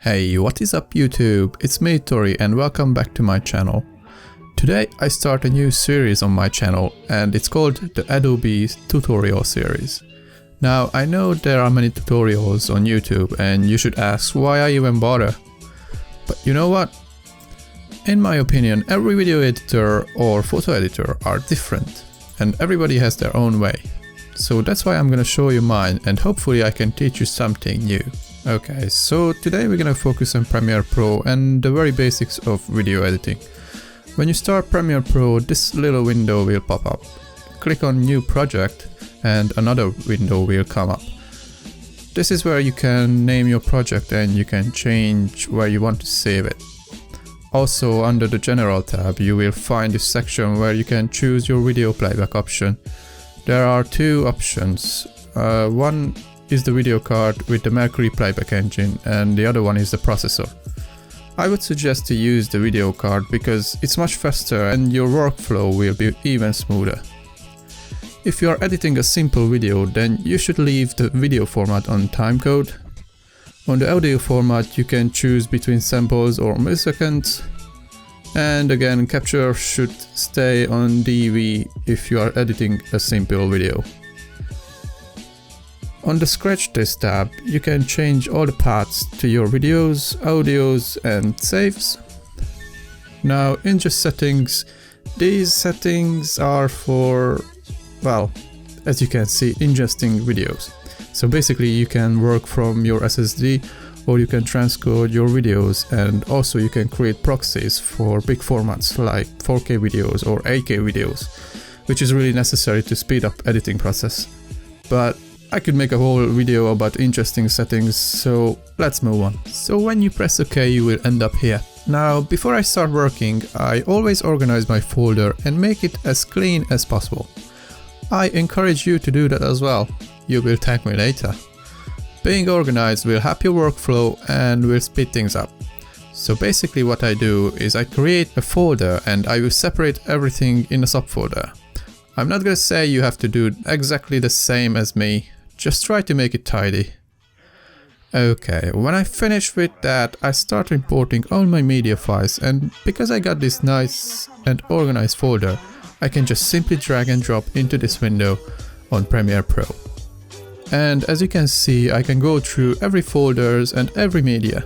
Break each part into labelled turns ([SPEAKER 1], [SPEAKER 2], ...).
[SPEAKER 1] Hey, what is up YouTube? It's me Tori and welcome back to my channel. Today I start a new series on my channel and it's called the Adobe tutorial series. Now I know there are many tutorials on YouTube and you should ask why I even bother. But you know what? In my opinion, every video editor or photo editor are different and everybody has their own way. So that's why I'm gonna show you mine and hopefully I can teach you something new. Okay, so today we're gonna focus on Premiere Pro and the very basics of video editing. When you start Premiere Pro, this little window will pop up. Click on New Project and another window will come up. This is where you can name your project and you can change where you want to save it. Also, under the General tab, you will find this section where you can choose your video playback option. There are two options. One is the video card with the Mercury playback engine and the other one is the processor. I would suggest to use the video card because it's much faster and your workflow will be even smoother. If you are editing a simple video, then you should leave the video format on timecode. On the audio format you can choose between samples or milliseconds. And again, capture should stay on DV if you are editing a simple video. On the Scratch This tab, you can change all the paths to your videos, audios and saves. Now in just settings, these settings are for, well, as you can see, ingesting videos. So basically you can work from your SSD or you can transcode your videos, and also you can create proxies for big formats like 4K videos or 8K videos, which is really necessary to speed up editing process. But I could make a whole video about interesting settings, so let's move on. So when you press OK, you will end up here. Now, before I start working, I always organize my folder and make it as clean as possible. I encourage you to do that as well. You will thank me later. Being organized will help your workflow and will speed things up. So basically what I do is I create a folder and I will separate everything in a subfolder. I'm not gonna say you have to do exactly the same as me. Just try to make it tidy. Okay, when I finish with that, I start importing all my media files, and because I got this nice and organized folder, I can just simply drag and drop into this window on Premiere Pro. And as you can see, I can go through every folders and every media.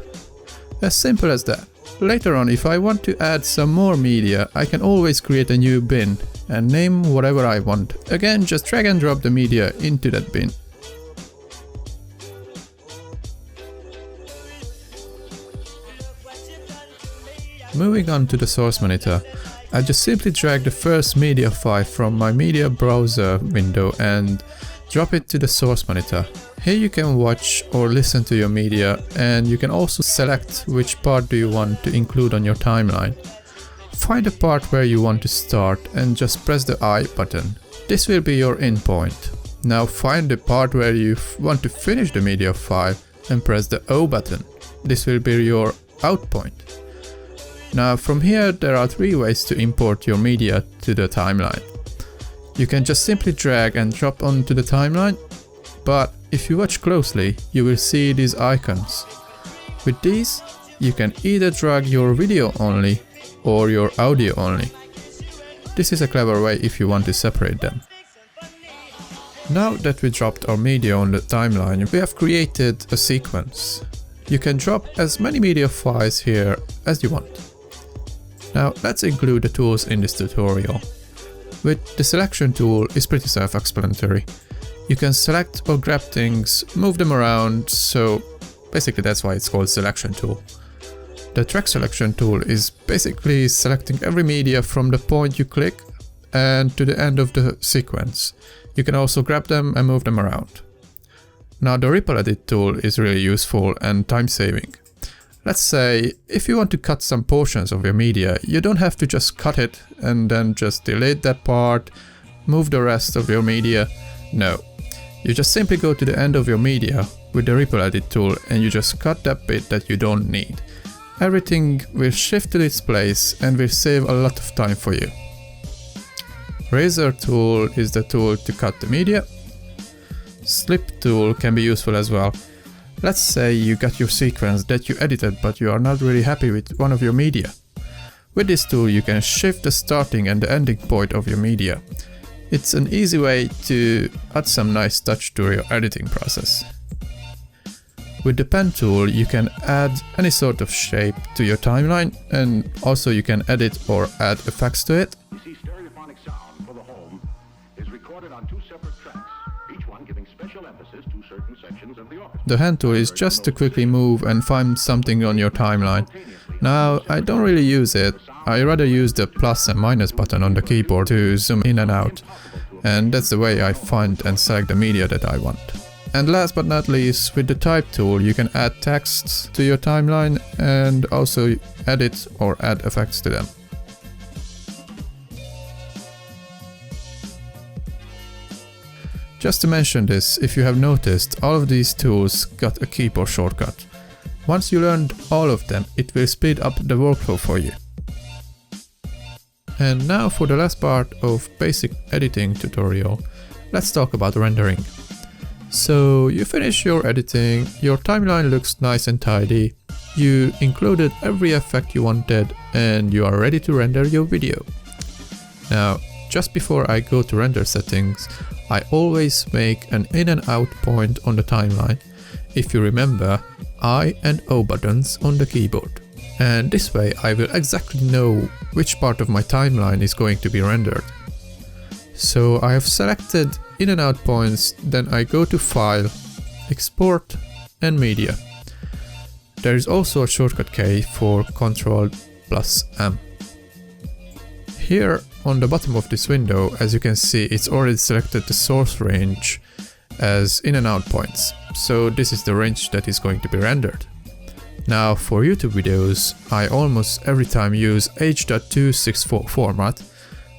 [SPEAKER 1] As simple as that. Later on, if I want to add some more media, I can always create a new bin and name whatever I want. Again, just drag and drop the media into that bin. Moving on to the source monitor, I just simply drag the first media file from my media browser window and drop it to the source monitor. Here you can watch or listen to your media, and you can also select which part do you want to include on your timeline. Find a part where you want to start and just press the I button. This will be your in point. Now find the part where you want to finish the media file and press the O button. This will be your out point. Now from here there are three ways to import your media to the timeline. You can just simply drag and drop onto the timeline, but if you watch closely you will see these icons. With these you can either drag your video only or your audio only. This is a clever way if you want to separate them. Now that we dropped our media on the timeline, we have created a sequence. You can drop as many media files here as you want. Now let's include the tools in this tutorial. With the selection tool is pretty self-explanatory. You can select or grab things, move them around, so basically that's why it's called selection tool. The track selection tool is basically selecting every media from the point you click and to the end of the sequence. You can also grab them and move them around. Now the ripple edit tool is really useful and time-saving. Let's say if you want to cut some portions of your media, you don't have to just cut it and then just delete that part, move the rest of your media. No, you just simply go to the end of your media with the ripple edit tool and you just cut that bit that you don't need. Everything will shift to its place and will save a lot of time for you. Razor tool is the tool to cut the media. Slip tool can be useful as well. Let's say you got your sequence that you edited but you are not really happy with one of your media. With this tool you can shift the starting and the ending point of your media. It's an easy way to add some nice touch to your editing process. With the pen tool you can add any sort of shape to your timeline, and also you can edit or add effects to it.
[SPEAKER 2] You see, stereophonic sound for the home is recorded on 2 separate tracks, each one giving special emphasis to certain sections of the orchestra.
[SPEAKER 1] The hand tool is just to quickly move and find something on your timeline. Now, I don't really use it. I rather use the plus and minus button on the keyboard to zoom in and out, and that's the way I find and select the media that I want. And last but not least, with the type tool you can add texts to your timeline and also edit or add effects to them. Just to mention this, if you have noticed, all of these tools got a keyboard shortcut. Once you learned all of them, it will speed up the workflow for you. And now for the last part of basic editing tutorial, let's talk about rendering. So you finish your editing, your timeline looks nice and tidy, you included every effect you wanted, and you are ready to render your video. Now, just before I go to render settings, I always make an in and out point on the timeline. If you remember, I and O buttons on the keyboard. And this way I will exactly know which part of my timeline is going to be rendered. So I have selected in and out points, then I go to File, Export and Media. There is also a shortcut key for Ctrl+M. Here on the bottom of this window, as you can see, it's already selected the source range as in and out points. So this is the range that is going to be rendered. Now for YouTube videos, I almost every time use H.264 format.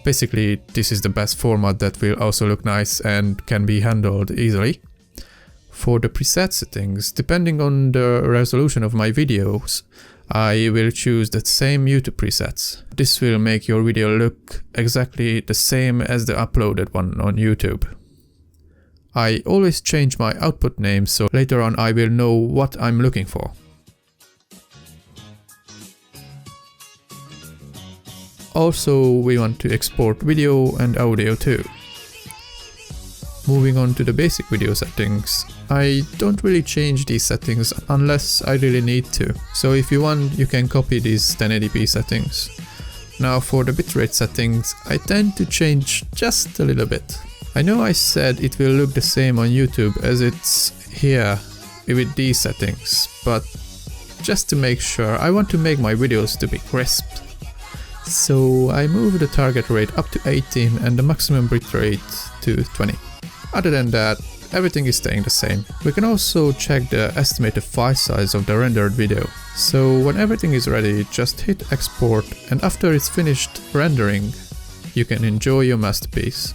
[SPEAKER 1] Basically, this is the best format that will also look nice and can be handled easily. For the preset settings, depending on the resolution of my videos, I will choose the same YouTube presets. This will make your video look exactly the same as the uploaded one on YouTube. I always change my output name so later on I will know what I'm looking for. Also, we want to export video and audio too. Moving on to the basic video settings, I don't really change these settings unless I really need to. So if you want, you can copy these 1080p settings. Now for the bitrate settings, I tend to change just a little bit. I know I said it will look the same on YouTube as it's here with these settings, but just to make sure, I want to make my videos to be crisp. So I move the target rate up to 18 and the maximum bitrate to 20. Other than that, everything is staying the same. We can also check the estimated file size of the rendered video. So when everything is ready, just hit export, and after it's finished rendering, you can enjoy your masterpiece.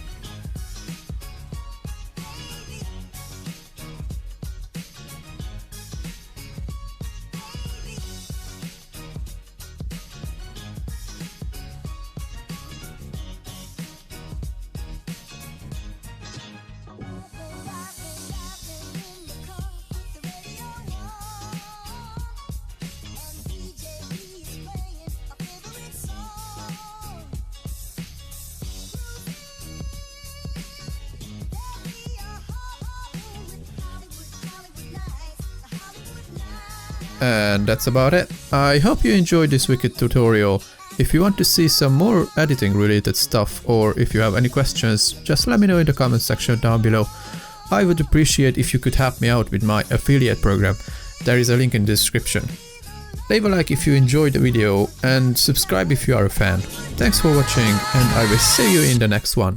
[SPEAKER 1] And that's about it. I hope you enjoyed this wicked tutorial. If you want to see some more editing related stuff, or if you have any questions, just let me know in the comment section down below. I would appreciate if you could help me out with my affiliate program. There is a link in the description. Leave a like if you enjoyed the video and subscribe if you are a fan. Thanks for watching, and I will see you in the next one.